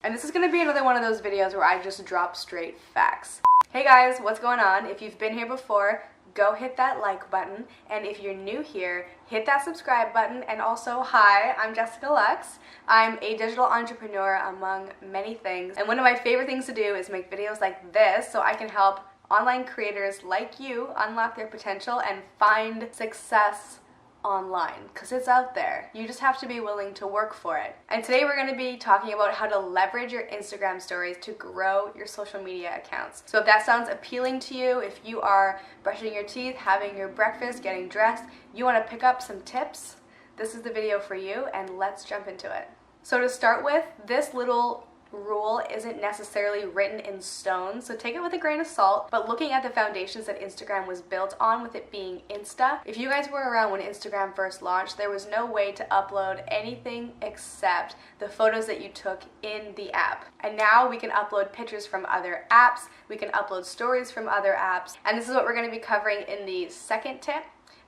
And this is going to be another one of those videos where I just drop straight facts. Hey guys, what's going on? If you've been here before, go hit that like button, and if you're new here, hit that subscribe button. And also, hi, I'm Jessica Luxe. I'm a digital entrepreneur among many things, and one of my favorite things to do is make videos like this so I can help online creators like you unlock their potential and find success online, because it's out there. You just have to be willing to work for it. And today we're going to be talking about how to leverage your Instagram stories to grow your social media accounts. So if that sounds appealing to you, if you are brushing your teeth, having your breakfast, getting dressed, you want to pick up some tips, this is the video for you, and let's jump into it. So to start with, this little rule isn't necessarily written in stone, so take it with a grain of salt, but looking at the foundations that Instagram was built on, with it being Insta, if you guys were around when Instagram first launched, there was no way to upload anything except the photos that you took in the app. And now we can upload pictures from other apps, we can upload stories from other apps, and this is what we're going to be covering in the second tip.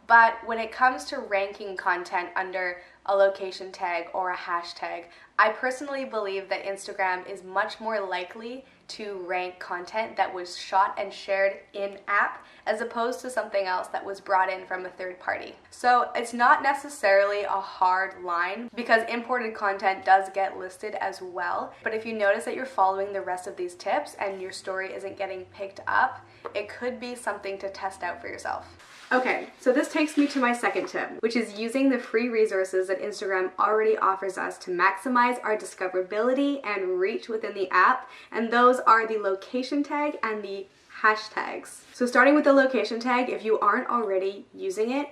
But when it comes to ranking content under a location tag or a hashtag, I personally believe that Instagram is much more likely to rank content that was shot and shared in-app as opposed to something else that was brought in from a third party. So it's not necessarily a hard line, because imported content does get listed as well. But if you notice that you're following the rest of these tips and your story isn't getting picked up, it could be something to test out for yourself. Okay, so this takes me to my second tip, which is using the free resources that Instagram already offers us to maximize our discoverability and reach within the app, and those are the location tag and the hashtags. So starting with the location tag, if you aren't already using it,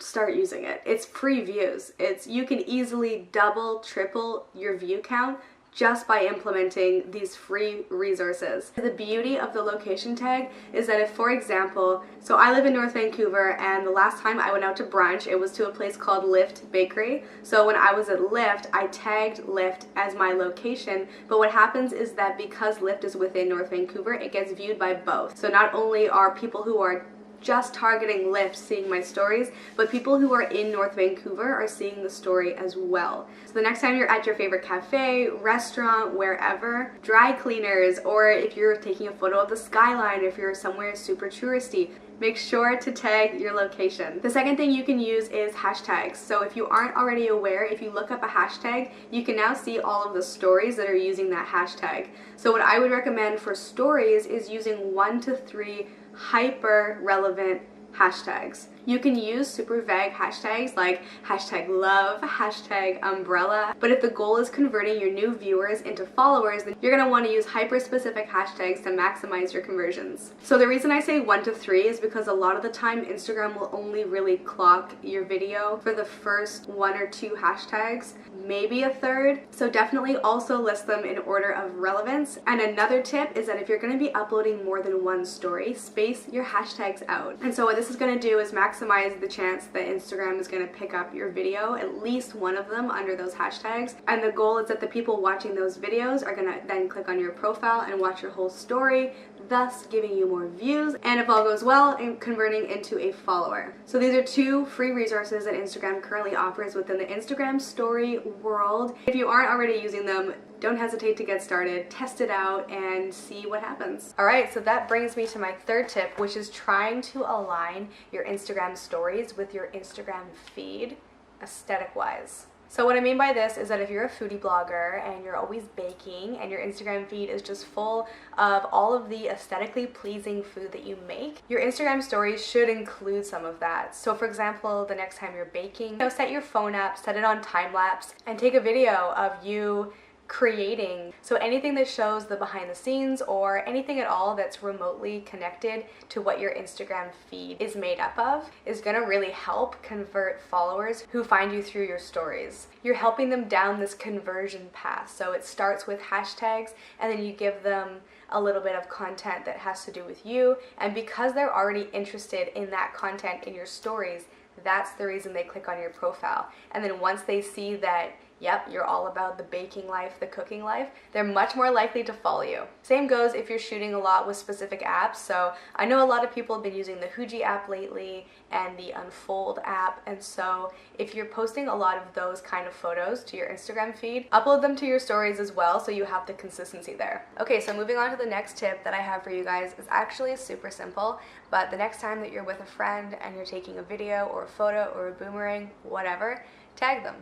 start using it. It's free views. You can easily double, triple your view count just by implementing these free resources. The beauty of the location tag is that if, for example, so I live in North Vancouver, and the last time I went out to brunch, it was to a place called Lyft Bakery. So when I was at Lyft, I tagged Lyft as my location, but what happens is that because Lyft is within North Vancouver, it gets viewed by both. So not only are people who are just targeting Lyft seeing my stories, but people who are in North Vancouver are seeing the story as well. So the next time you're at your favorite cafe, restaurant, wherever, dry cleaners, or if you're taking a photo of the skyline, if you're somewhere super touristy, make sure to tag your location. The second thing you can use is hashtags. So if you aren't already aware, if you look up a hashtag, you can now see all of the stories that are using that hashtag. So what I would recommend for stories is using 1 to 3 hyper relevant hashtags. You can use super vague hashtags like hashtag love, hashtag umbrella, but if the goal is converting your new viewers into followers, then you're going to want to use hyper specific hashtags to maximize your conversions. So the reason I say 1 to 3 is because a lot of the time Instagram will only really clock your video for the first 1 or 2 hashtags, maybe a third. So definitely also list them in order of relevance. And another tip is that if you're going to be uploading more than one story, space your hashtags out. And so what this is going to do is maximize the chance that Instagram is going to pick up your video, at least one of them under those hashtags. And the goal is that the people watching those videos are going to then click on your profile and watch your whole story, thus giving you more views, and if all goes well, converting into a follower. So these are 2 free resources that Instagram currently offers within the Instagram story world. If you aren't already using them, don't hesitate to get started, test it out, and see what happens. Alright, so that brings me to my third tip, which is trying to align your Instagram stories with your Instagram feed aesthetic-wise. So what I mean by this is that if you're a foodie blogger and you're always baking and your Instagram feed is just full of all of the aesthetically pleasing food that you make, your Instagram stories should include some of that. So for example, the next time you're baking, set your phone up, set it on time lapse, and take a video of you creating. So anything that shows the behind the scenes or anything at all that's remotely connected to what your Instagram feed is made up of is going to really help convert followers who find you through your stories. You're helping them down this conversion path. So it starts with hashtags and then you give them a little bit of content that has to do with you, and because they're already interested in that content in your stories, that's the reason they click on your profile. And then once they see that yep, you're all about the baking life, the cooking life, they're much more likely to follow you. Same goes if you're shooting a lot with specific apps. So I know a lot of people have been using the Huji app lately and the Unfold app, and so if you're posting a lot of those kind of photos to your Instagram feed, upload them to your stories as well so you have the consistency there. Okay, so moving on to the next tip that I have for you guys is actually super simple, but the next time that you're with a friend and you're taking a video or a photo or a boomerang, whatever, tag them.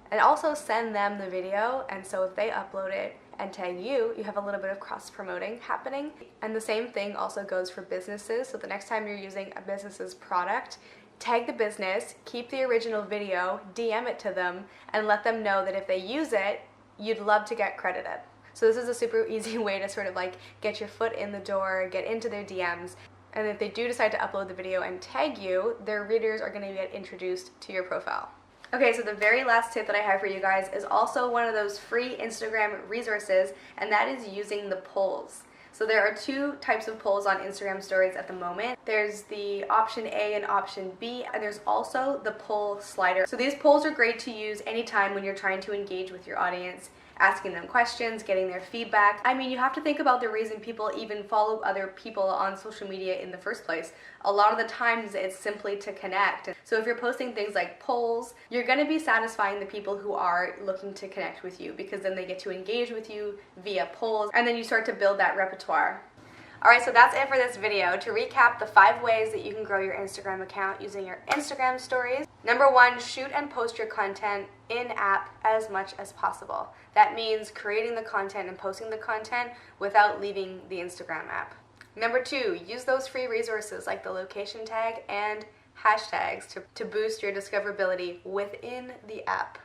And also send them the video, and so if they upload it and tag you, you have a little bit of cross-promoting happening. And the same thing also goes for businesses. So the next time you're using a business's product, tag the business, keep the original video, DM it to them, and let them know that if they use it, you'd love to get credited. So this is a super easy way to sort of like get your foot in the door, get into their DMs. And if they do decide to upload the video and tag you, their readers are going to get introduced to your profile. Okay, so the very last tip that I have for you guys is also one of those free Instagram resources, and that is using the polls. So there are two types of polls on Instagram stories at the moment. There's the option A and option B, and there's also the poll slider. So these polls are great to use anytime when you're trying to engage with your audience, asking them questions, getting their feedback. I mean, you have to think about the reason people even follow other people on social media in the first place. A lot of the times it's simply to connect. So if you're posting things like polls, you're going to be satisfying the people who are looking to connect with you, because then they get to engage with you via polls, and then you start to build that repertoire. Alright, so that's it for this video. To recap, the 5 ways that you can grow your Instagram account using your Instagram stories. Number 1, shoot and post your content in-app as much as possible. That means creating the content and posting the content without leaving the Instagram app. Number 2, use those free resources like the location tag and hashtags to boost your discoverability within the app.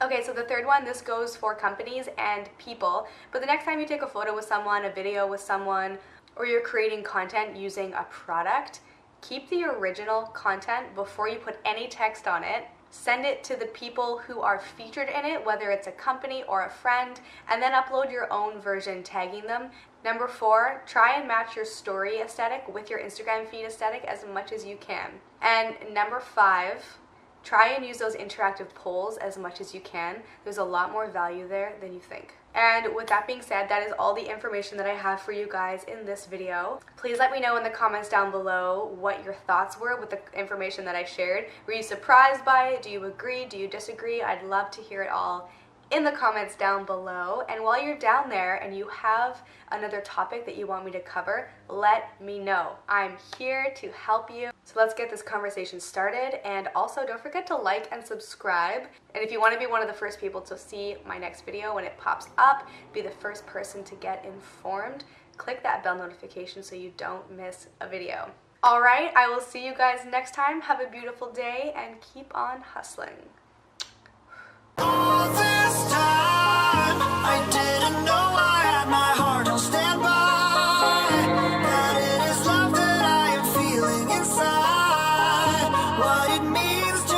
Okay, so the third one, this goes for companies and people, but the next time you take a photo with someone, a video with someone, or you're creating content using a product, keep the original content before you put any text on it. Send it to the people who are featured in it, whether it's a company or a friend, and then upload your own version tagging them. Number 4, try and match your story aesthetic with your Instagram feed aesthetic as much as you can. And number 5, try and use those interactive polls as much as you can. There's a lot more value there than you think. And with that being said, that is all the information that I have for you guys in this video. Please let me know in the comments down below what your thoughts were with the information that I shared. Were you surprised by it? Do you agree? Do you disagree? I'd love to hear it all in the comments down below. And while you're down there and you have another topic that you want me to cover, let me know. I'm here to help you. So let's get this conversation started, and also don't forget to like and subscribe. And if you want to be one of the first people to see my next video when it pops up, be the first person to get informed, click that bell notification so you don't miss a video. Alright, I will see you guys next time. Have a beautiful day and keep on hustling. All this time, I didn't know I had my heart on standby. That it is love that I am feeling inside. What it means to